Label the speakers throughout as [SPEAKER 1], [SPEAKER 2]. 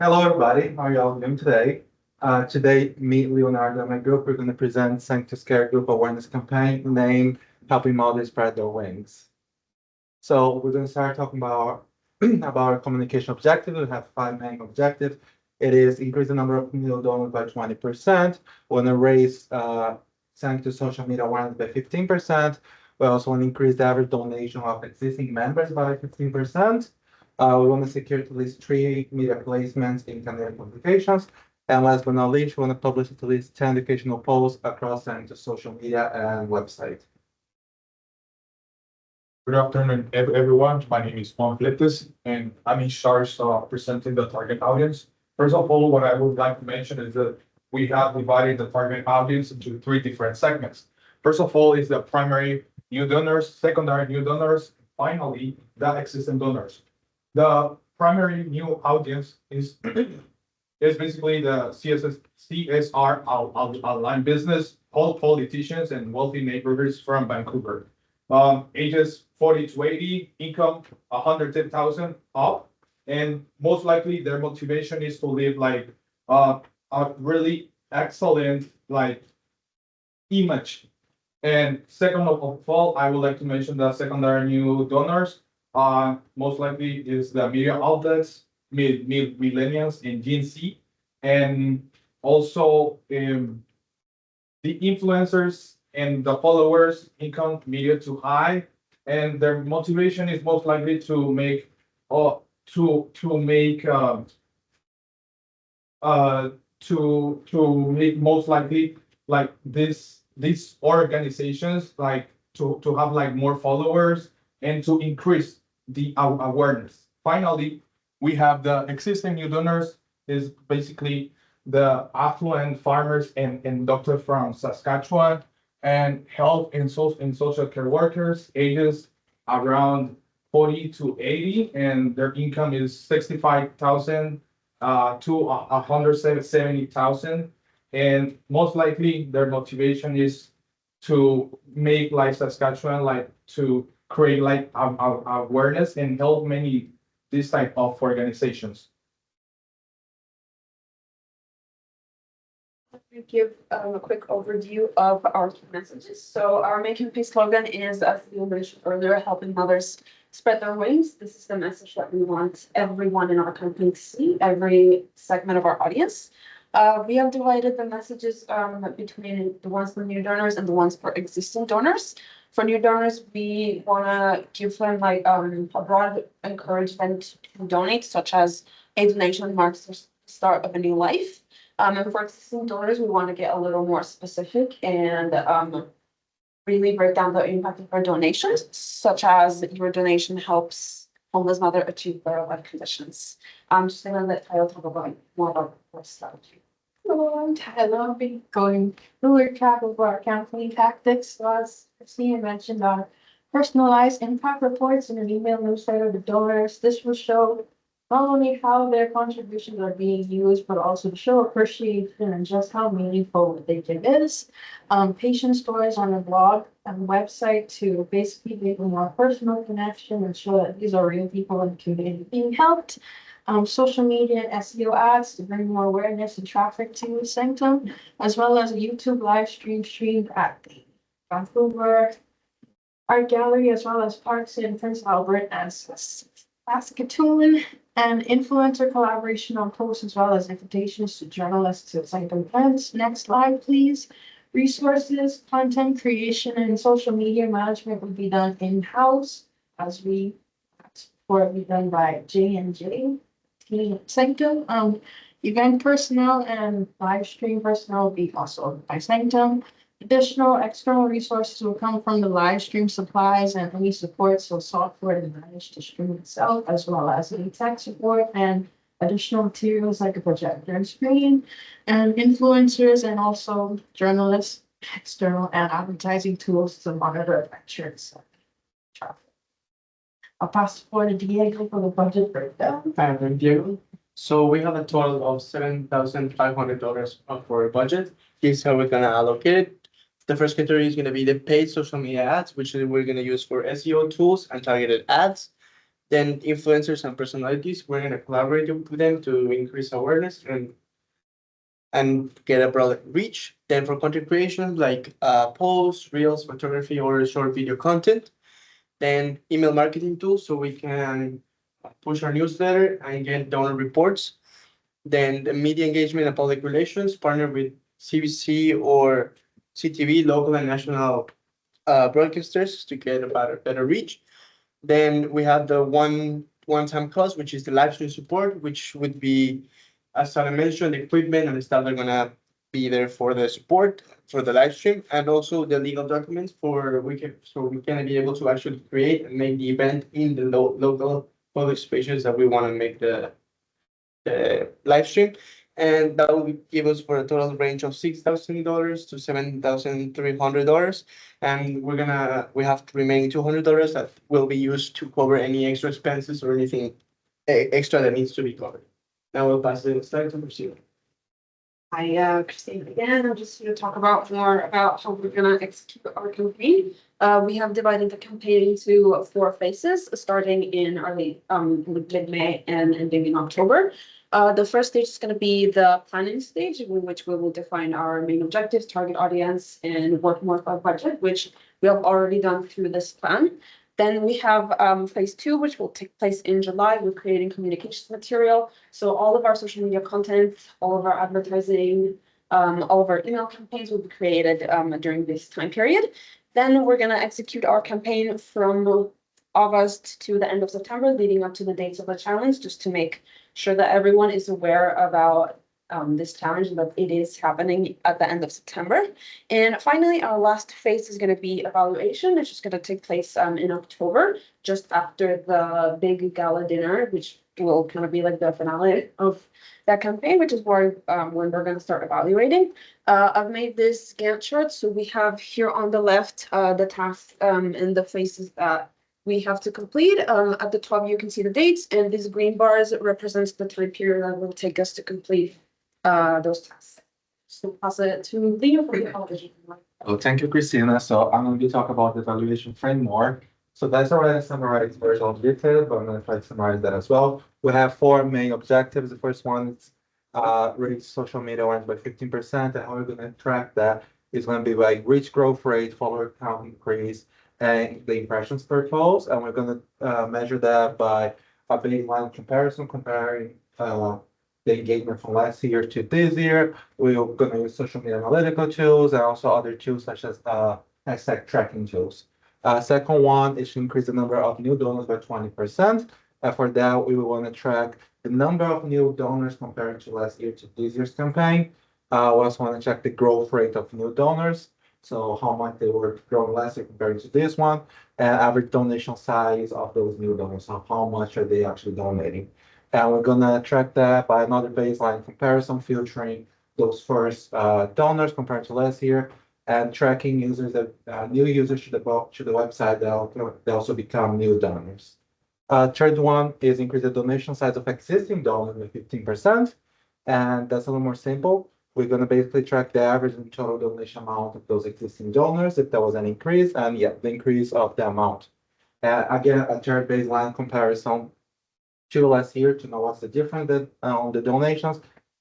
[SPEAKER 1] Hello, everybody. How are y'all doing today? Today, me, Leonardo, and my group, we're going to present Sanctus Care Group Awareness Campaign named Helping Mothers Spread Their Wings. So we're going to start talking about, about our communication objective. We have 5 main objectives. It is increase the number of meal donors by 20%. We want to raise Sanctus social media awareness by 15%. We also want to increase the average donation of existing members by 15%. We want to secure at least 3 media placements in Canadian publications. And last but not least, we want to publish at least 10 educational posts across Sanctus social media and website.
[SPEAKER 2] Good afternoon, everyone. My name is Juan Fletes, and I'm in charge of presenting the target audience. First of all, what I would like to mention is that we have divided the target audience into 3 different segments. First of all is the primary new donors, secondary new donors, finally, the existing donors. The primary new audience is basically the CSR online business, all politicians and wealthy neighborhoods from Vancouver. Ages 40 to 80, income 110,000 up, and most likely their motivation is to live like a really excellent image. And second of all, I would like to mention the secondary new donors. Most likely is the media outlets, millennials and Gen Z, and also the influencers and the followers, income medium to high, and their motivation is most likely to make most likely like these organizations like to have like more followers and to increase the awareness. Finally, we have the existing new donors is basically the affluent farmers and doctors from Saskatchewan, and health and social care workers ages around 40 to 80, and their income is 65,000 to 170,000, and most likely their motivation is to make like Saskatchewan like to create like awareness and help many this type of organizations.
[SPEAKER 3] Let me give a quick overview of our key messages. So our main campaign slogan is, as you mentioned earlier, helping mothers spread their wings. This is the message that we want everyone in our company to see, every segment of our audience. We have divided the messages between the ones for new donors and the ones for existing donors. For new donors, we want to give them like a broad encouragement to donate, such as a donation marks the start of a new life. And for existing donors, we want to get a little more specific and really break down the impact of our donations, such as your donation helps homeless mother achieve better life conditions. I'm just going to let Tylah talk about more about our strategy.
[SPEAKER 4] Hello, I'm Tylah. I'll be going through a recap of our campaign tactics. So as Cristina mentioned, our personalized impact reports in an email newsletter to donors. This will show not only how their contributions are being used, but also to show appreciation and just how meaningful what they give is. Patient stories on a blog and website to basically make a more personal connection and show that these are real people in the community being helped. Social media and SEO ads to bring more awareness and traffic to Sanctum, as well as a YouTube live stream at the Vancouver Art Gallery, as well as parks in Prince Albert and Saskatoon, and influencer collaboration on posts, as well as invitations to journalists to Sanctum events. Next slide, please. Resources, content creation, and social media management will be done in-house, as we before it be done by J&J. Sanctum, event personnel and live stream personnel will be also by Sanctum. Additional external resources will come from the live stream supplies and any support, so software to manage the stream itself, as well as any tech support and additional materials like a projector and screen, and influencers and also journalists, external and advertising tools to monitor lectures. I'll pass it forward to Diego for the budget breakdown.
[SPEAKER 5] I'm Diego. So we have a total of $7,500 for a budget. Here's how we're gonna allocate it. The first category is gonna be the paid social media ads, which we're gonna use for SEO tools and targeted ads. Then influencers and personalities, we're gonna collaborate with them to increase awareness and get a broader reach. Then for content creation, like posts, reels, photography, or short video content. Then email marketing tools, so we can push our newsletter and get donor reports. Then the media engagement and public relations, partner with CBC or CTV, local and national broadcasters to get a better reach. Then we have the one-time cost, which is the live stream support, which would be, as I mentioned, the equipment and the staff are gonna be there for the support for the live stream, and also the legal documents so we can be able to actually create and make the event in the local public spaces that we want to make the live stream. And that will give us for a total range of $6,000 to $7,300. And we have remaining $200 that will be used to cover any extra expenses or anything extra that needs to be covered. Now we'll pass the slide to Cristina.
[SPEAKER 3] Hi, Cristina again. I'm just here to talk more about how we're gonna execute our campaign. We have divided the campaign into 4 phases, starting in early, mid-May and ending in October. The first stage is gonna be the planning stage, in which we will define our main objectives, target audience, and work more with our budget, which we have already done through this plan. Then we have phase 2, which will take place in July. We're creating communications material. So all of our social media content, all of our advertising, all of our email campaigns will be created during this time period. Then we're gonna execute our campaign from August to the end of September, leading up to the dates of the challenge, just to make sure that everyone is aware about this challenge and that it is happening at the end of September. And finally, our last phase is going to be evaluation, which is going to take place in October, just after the big gala dinner, which will kind of be like the finale of that campaign, which is where when we're going to start evaluating. I've made this Gantt chart, so we have here on the left the tasks and the phases that we have to complete. At the top, you can see the dates, and these green bars represents the time period that will take us to complete those tasks. So pass it to Leo for the television.
[SPEAKER 1] Well, thank you, Cristina. So I'm going to be talking about the evaluation framework. So that's already a summarized version of detail, but I'm going to try to summarize that as well. We have 4 main objectives. The first one is reach social media awareness by 15%. And how we're going to track that is going to be by reach growth rate, follower count increase, and the impressions per post. And we're going to measure that by a baseline comparison, comparing the engagement from last year to this year. We're going to use social media analytical tools and also other tools such as hashtag tracking tools. Second one is to increase the number of new donors by 20%. For that, we will want to track the number of new donors compared to last year to this year's campaign. We also want to check the growth rate of new donors. So how much they were growing last year compared to this one, and average donation size of those new donors. So how much are they actually donating? And we're gonna track that by another baseline comparison, filtering those first donors compared to last year, and tracking users that new users to the website that also become new donors. Third one is increase the donation size of existing donors by 15%, and that's a little more simple. We're gonna basically track the average and total donation amount of those existing donors, if there was an increase, and yeah, the increase of the amount. Again, a third baseline comparison to last year to know what's the difference on the donations.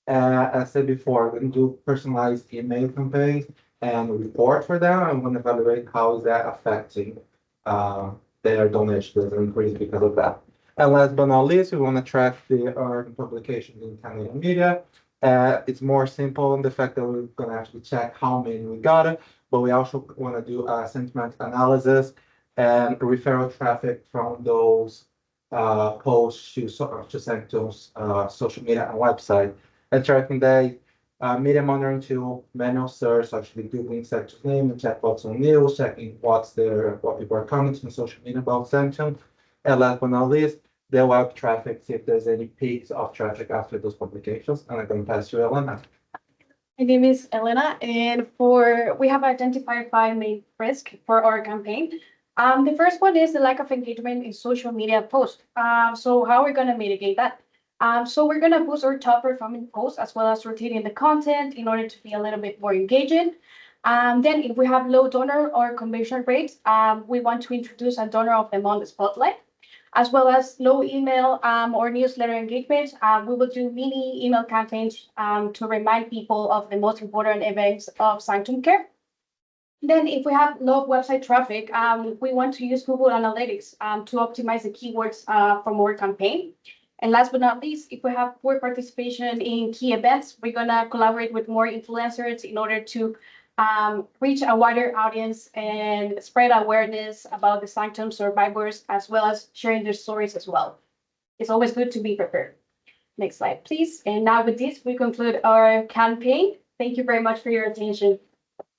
[SPEAKER 1] As I said before, we're going to do personalized email campaigns and report for them. I'm going to evaluate how is that affecting their donations increase because of that. And last but not least, we want to track our publications in Canadian media. It's more simple in the fact that we're going to actually check how many we got, but we also want to do a sentiment analysis and referral traffic from those posts to Sanctum's social media and website, and tracking the media monitoring tool, manual search, actually googling Sanctum's name and checkbox on news, checking what people are commenting on social media about Sanctum, and last but not least, the web traffic, see if there's any peaks of traffic after those publications. And I'm going to pass to Elena.
[SPEAKER 4] My name is Elena, and we have identified 5 main risks for our campaign. The first one is the lack of engagement in social media posts. So how are we going to mitigate that? So we're going to boost our top performing posts as well as rotating the content in order to be a little bit more engaging. Then if we have low donor or conversion rates, we want to introduce a donor of the month spotlight. as well as low email or newsletter engagement. We will do mini email campaigns to remind people of the most important events of Sanctum Care. Then if we have low website traffic, we want to use Google Analytics to optimize the keywords for more campaign. And last but not least, if we have poor participation in key events, we're gonna collaborate with more influencers in order to reach a wider audience and spread awareness about the Sanctum survivors, as well as sharing their stories as well. It's always good to be prepared. Next slide, please. And now with this, we conclude our campaign. Thank you very much for your attention.